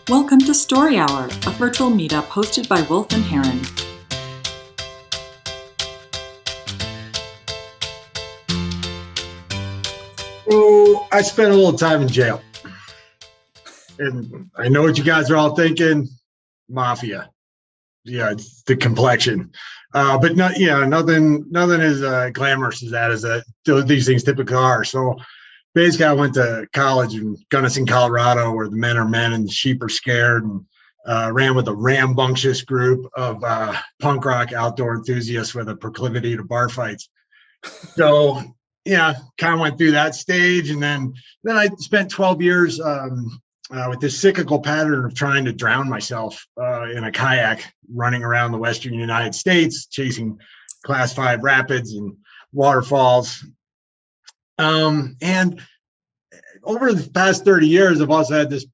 Welcome to Story Hour, a virtual meetup hosted by Wolf and Heron. So I spent a little time in jail. And I know what you guys are all thinking, mafia. Yeah, it's the complexion. But not, nothing as glamorous as that these things typically are. So basically I went to college in Gunnison, Colorado, where the men are men and the sheep are scared, and ran with a rambunctious group of punk rock outdoor enthusiasts with a proclivity to bar fights. So yeah, kind of went through that stage, and then I spent 12 years with this cyclical pattern of trying to drown myself in a kayak, running around the Western United States, chasing Class 5 rapids and waterfalls. And over the past 30 years, I've also had this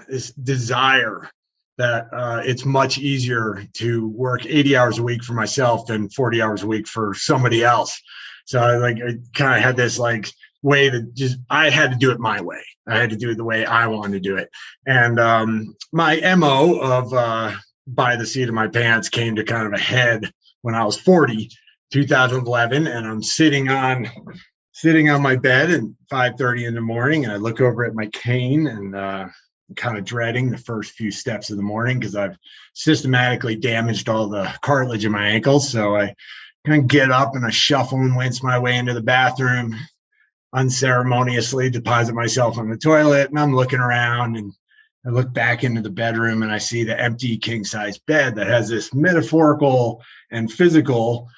this desire that it's much easier to work 80 hours a week for myself than 40 hours a week for somebody else. So I kind of had this way that I had to do it my way. I had to do it the way I wanted to do it. And my MO of by the seat of my pants came to kind of a head when I was 40, 2011, and I'm sitting on my bed at 5:30 in the morning, and I look over at my cane and kind of dreading the first few steps of the morning because I've systematically damaged all the cartilage in my ankles. So I kind of get up and I shuffle and wince my way into the bathroom, unceremoniously deposit myself on the toilet, and I'm looking around, and I look back into the bedroom and I see the empty king-size bed that has this metaphorical and physical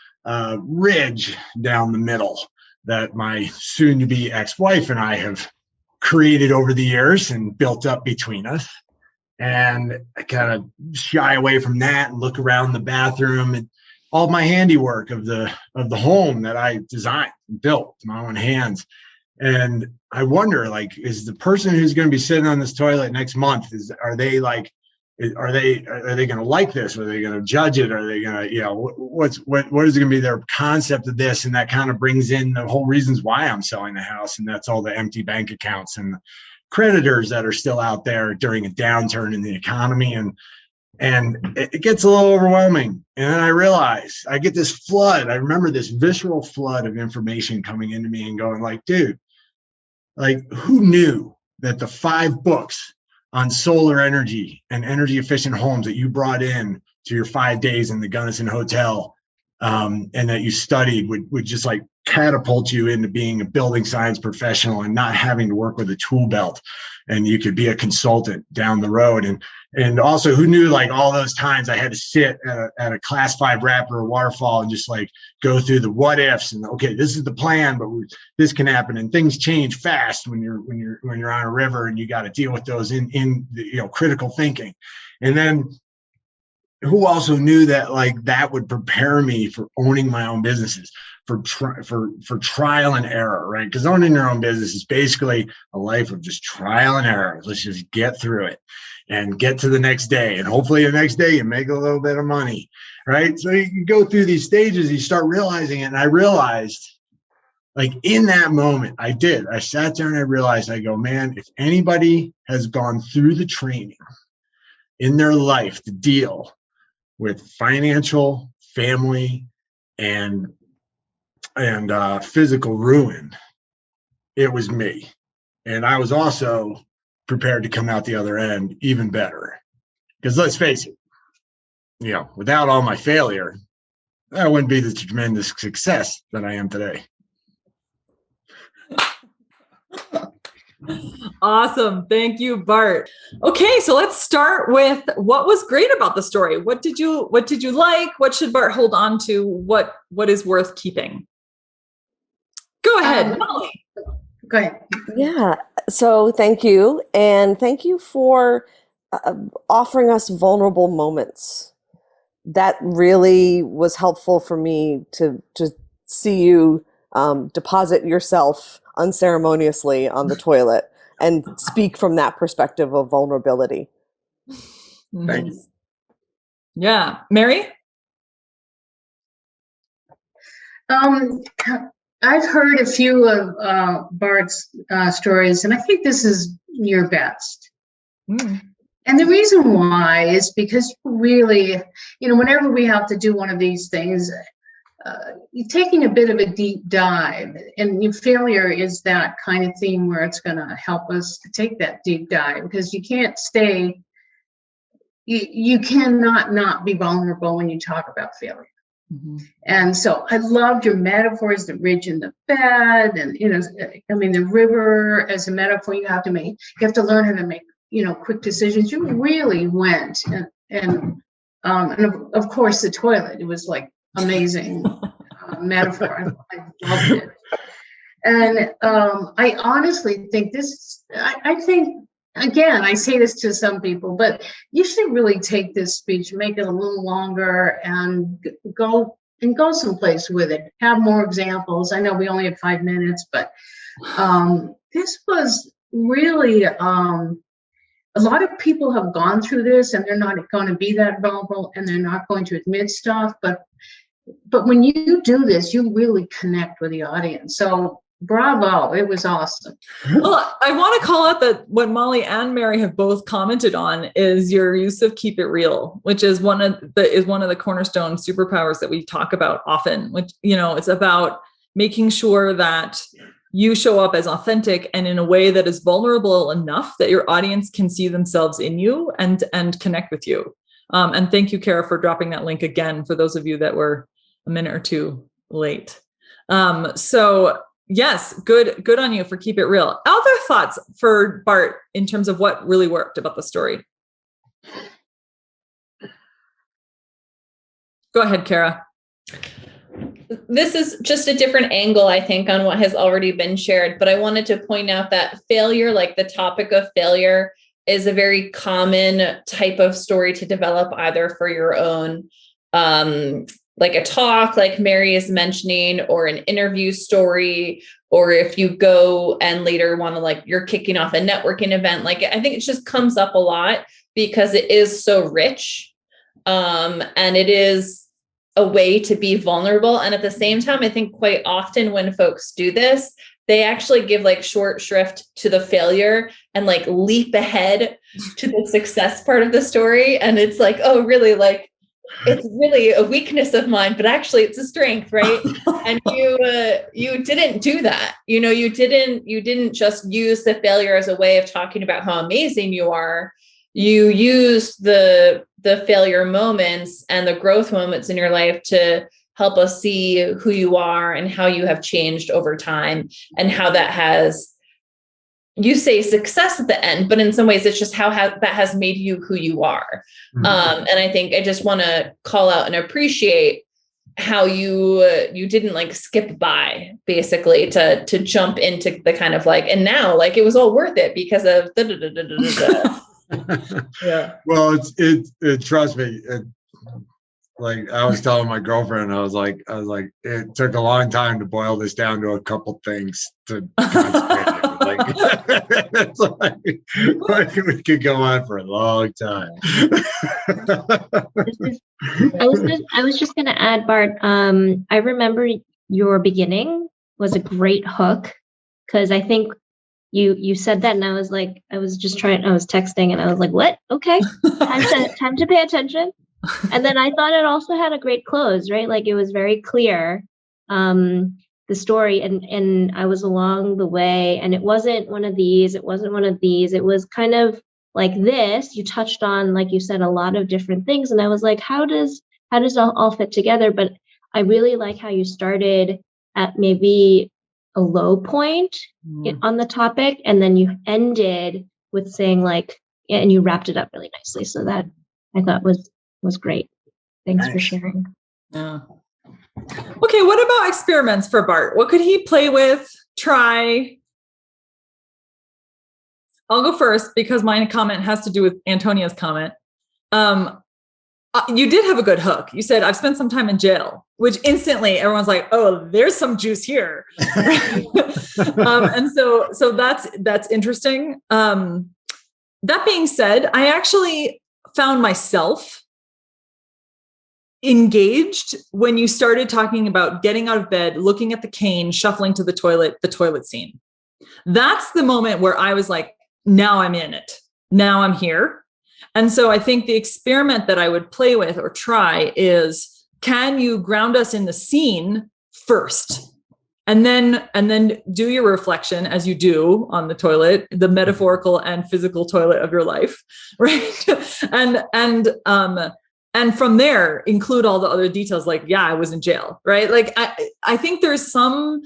ridge down the middle that my soon-to-be ex-wife and I have created over the years and built up between us. And I kind of shy away from that and look around the bathroom and all my handiwork of the home that I designed and built with my own hands. And I wonder, is the person who's going to be sitting on this toilet next month, are they going to like this? Are they going to judge it? Are they going to, what is going to be their concept of this? And that kind of brings in the whole reasons why I'm selling the house. And that's all the empty bank accounts and the creditors that are still out there during a downturn in the economy. And it gets a little overwhelming. And then I realize I get this flood. I remember this visceral flood of information coming into me and going dude, who knew that the 5 books on solar energy and energy efficient homes that you brought in to your 5 days in the Gunnison Hotel and that you studied would just catapult you into being a building science professional and not having to work with a tool belt, and you could be a consultant down the road. And also, who knew all those times I had to sit at a Class 5 rapid or waterfall and just go through the what ifs and okay, this is the plan, but this can happen, and things change fast when you're on a river, and you got to deal with those in critical thinking. And then who also knew that that would prepare me for owning my own businesses, for trial and error, right? Because owning your own business is basically a life of just trial and error. Let's just get through it and get to the next day, and hopefully the next day you make a little bit of money, right? So you go through these stages, you start realizing it. And I realized, in that moment, I sat there and I realized, I go, man, if anybody has gone through the training in their life to deal with financial, family, and physical ruin, it was me. And I was also prepared to come out the other end even better. Because let's face it, without all my failure, I wouldn't be the tremendous success that I am today. Awesome. Thank you, Bart. Okay, so let's start with what was great about the story. What did you like? What should Bart hold on to? What is worth keeping? Go ahead, Molly. Go ahead. Yeah. So thank you. And thank you for offering us vulnerable moments. That really was helpful for me to see you deposit yourself unceremoniously on the toilet and speak from that perspective of vulnerability. Thank you. Yeah. Mary? I've heard a few of Bart's stories, and I think this is your best. And the reason why is because really, whenever we have to do one of these things, you're taking a bit of a deep dive, and your failure is that kind of theme where it's going to help us to take that deep dive, because you can't you cannot not be vulnerable when you talk about failure. Mm-hmm. And so I loved your metaphors, the ridge and the bed, and the river as a metaphor. You have to learn how to make quick decisions. You really went and of course the toilet. It was like amazing metaphor. I loved it. And I honestly think I think, again, I say this to some people, but you should really take this speech, make it a little longer, and go someplace with it. Have more examples. I know we only have 5 minutes, but this was really, a lot of people have gone through this, and they're not going to be that vulnerable, and they're not going to admit stuff. But when you do this, you really connect with the audience. So bravo, it was awesome. Well, I want to call out that what Molly and Mary have both commented on is your use of keep it real, which is one of the cornerstone superpowers that we talk about often, which, it's about making sure that you show up as authentic and in a way that is vulnerable enough that your audience can see themselves in you and connect with you. And thank you, Kara, for dropping that link again for those of you that were a minute or two late. So yes, good on you for keep it real. Other thoughts for Bart in terms of what really worked about the story? Go ahead, Kara. This is just a different angle, I think, on what has already been shared, but I wanted to point out that failure, like the topic of failure, is a very common type of story to develop either for your own, like a talk, like Mary is mentioning, or an interview story, or if you go and later want to, you're kicking off a networking event. I think it just comes up a lot because it is so rich, and it is a way to be vulnerable. And at the same time, I think quite often when folks do this, they actually give short shrift to the failure and leap ahead to the success part of the story. And it's oh, really? It's really a weakness of mine, but actually it's a strength, right? And you didn't do that. You didn't just use the failure as a way of talking about how amazing you are. You used the failure moments and the growth moments in your life to help us see who you are and how you have changed over time, and how that has, you say success at the end, but in some ways it's just how that has made you who you are. Mm-hmm. And I think I just want to call out and appreciate how you didn't skip by, basically, to jump into the kind of and now it was all worth it because of Yeah. Well, it trust me. I was telling my girlfriend, I was like, it took a long time to boil this down to a couple things to concentrate. We could go on for a long time. I was just going to add, Bart. I remember your beginning was a great hook, because I think you said that, and I was texting, and I was like, what? Okay, time to pay attention. And then I thought it also had a great close, right? It was very clear, the story, and I was along the way, and it wasn't one of these, it was kind of like this. You touched on, like you said, a lot of different things, and I was like, how does it all fit together? But I really like how you started at maybe a low point on the topic, and then you ended with saying and you wrapped it up really nicely. So that I thought was great. Thanks for sharing. Yeah. Okay, what about experiments for Bart? What could he play with, try? I'll go first because my comment has to do with Antonia's comment. You did have a good hook. You said, I've spent some time in jail, which instantly everyone's like, oh, there's some juice here. And so that's interesting. That being said, I actually found myself engaged when you started talking about getting out of bed, looking at the cane, shuffling to the toilet scene. That's the moment where I was like, now I'm in it. Now I'm here. And so I think the experiment that I would play with or try is, can you ground us in the scene first? And then do your reflection as you do on the toilet, the metaphorical and physical toilet of your life, right? And from there, include all the other details, like, yeah, I was in jail, right? Like, I think there's some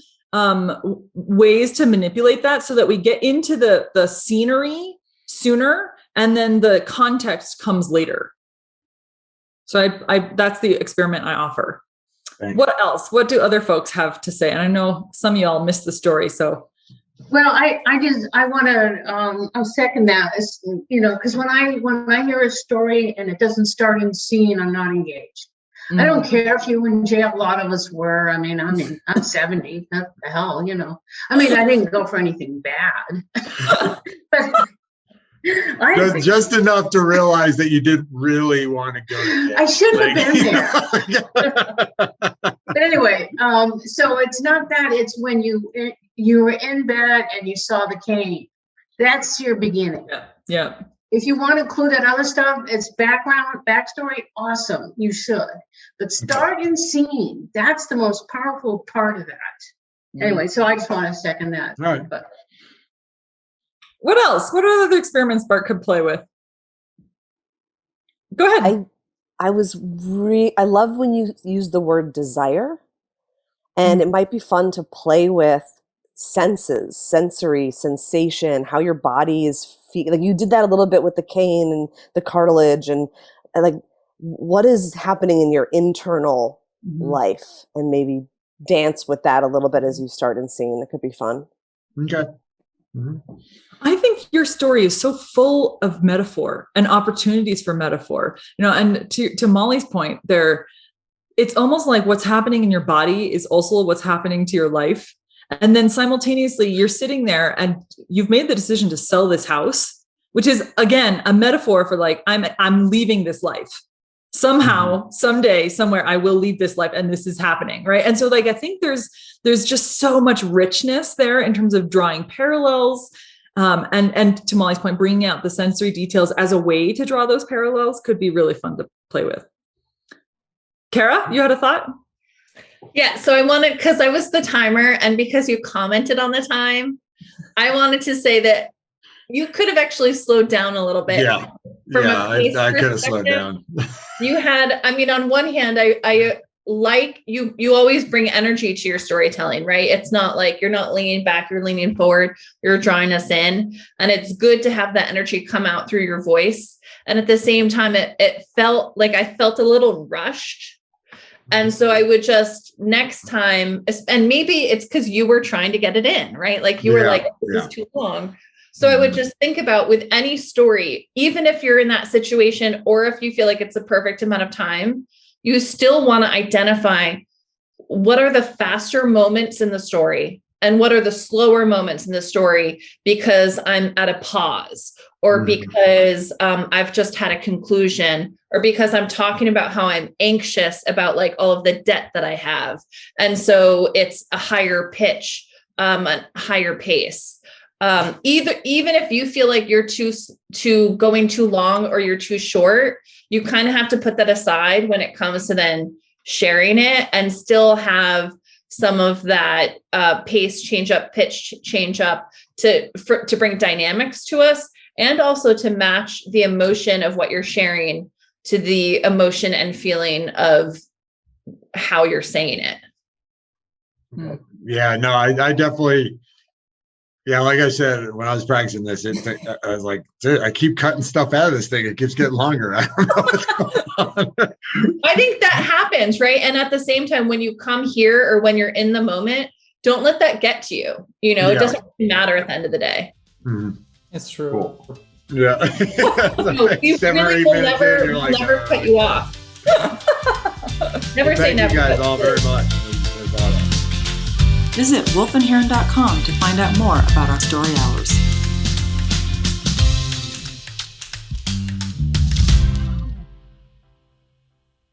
ways to manipulate that so that we get into the scenery sooner, and then the context comes later. So that's the experiment I offer. Thanks. What else? What do other folks have to say? And I know some of y'all missed the story, so. Well, I want to, I'll second that. Because when I hear a story and it doesn't start in scene, I'm not engaged. I don't care if you were in jail. A lot of us were. I mean, I'm 70. What the hell, I mean, I didn't go for anything bad. But just enough to realize that you didn't really want to go to jail. I shouldn't have been there. But anyway, so it's not that. It's when you were in bed and you saw the cane. That's your beginning. Yeah. If you want to include that other stuff, it's background, backstory, awesome. You should. But start in scene. That's the most powerful part of that. Anyway, so I just want to second that. All right. But what else? What are other experiments Bart could play with? Go ahead. I love when you use the word desire, and it might be fun to play with senses, sensory, sensation, how your body is like you did that a little bit with the cane and the cartilage, and like what is happening in your internal life, and maybe dance with that a little bit as you start in scene. It could be fun. Okay. Mm-hmm. I think your story is so full of metaphor and opportunities for metaphor, and to Molly's point there, it's almost like what's happening in your body is also what's happening to your life. And then simultaneously you're sitting there and you've made the decision to sell this house, which is again, a metaphor for like, I'm leaving this life. Somehow, someday, somewhere, I will leave this life, and this is happening, right? And so, like, I think there's just so much richness there in terms of drawing parallels, and to Molly's point, bringing out the sensory details as a way to draw those parallels could be really fun to play with. Kara, you had a thought? Yeah, so I wanted, because I was the timer, and because you commented on the time, I wanted to say that you could have actually slowed down a little bit. Yeah, I could have slowed down. You had, I mean, on one hand, I like you always bring energy to your storytelling, right? It's not like you're not leaning back, you're leaning forward, you're drawing us in. And it's good to have that energy come out through your voice. And at the same time, it felt like I felt a little rushed. And so I would just next time, and maybe it's because you were trying to get it in, right? Like you were like, this is too long. So I would just think about with any story, even if you're in that situation, or if you feel like it's the perfect amount of time, you still want to identify what are the faster moments in the story and what are the slower moments in the story, because I'm at a pause, or because I've just had a conclusion, or because I'm talking about how I'm anxious about like all of the debt that I have. And so it's a higher pitch, a higher pace. Even if you feel like you're too going too long or you're too short, you kind of have to put that aside when it comes to then sharing it, and still have some of that pace change up, pitch change up to bring dynamics to us, and also to match the emotion of what you're sharing to the emotion and feeling of how you're saying it. Yeah, no, I definitely. Yeah, like I said, when I was practicing this, I was like, dude, I keep cutting stuff out of this thing. It keeps getting longer. I don't know what's going on. I think that happens, right? And at the same time, when you come here or when you're in the moment, don't let that get to you. It doesn't matter at the end of the day. Mm-hmm. It's true. Cool. Yeah. We really will never cut you off. Never say never. Thank you guys all very much. Visit wolfandheron.com to find out more about our story hours.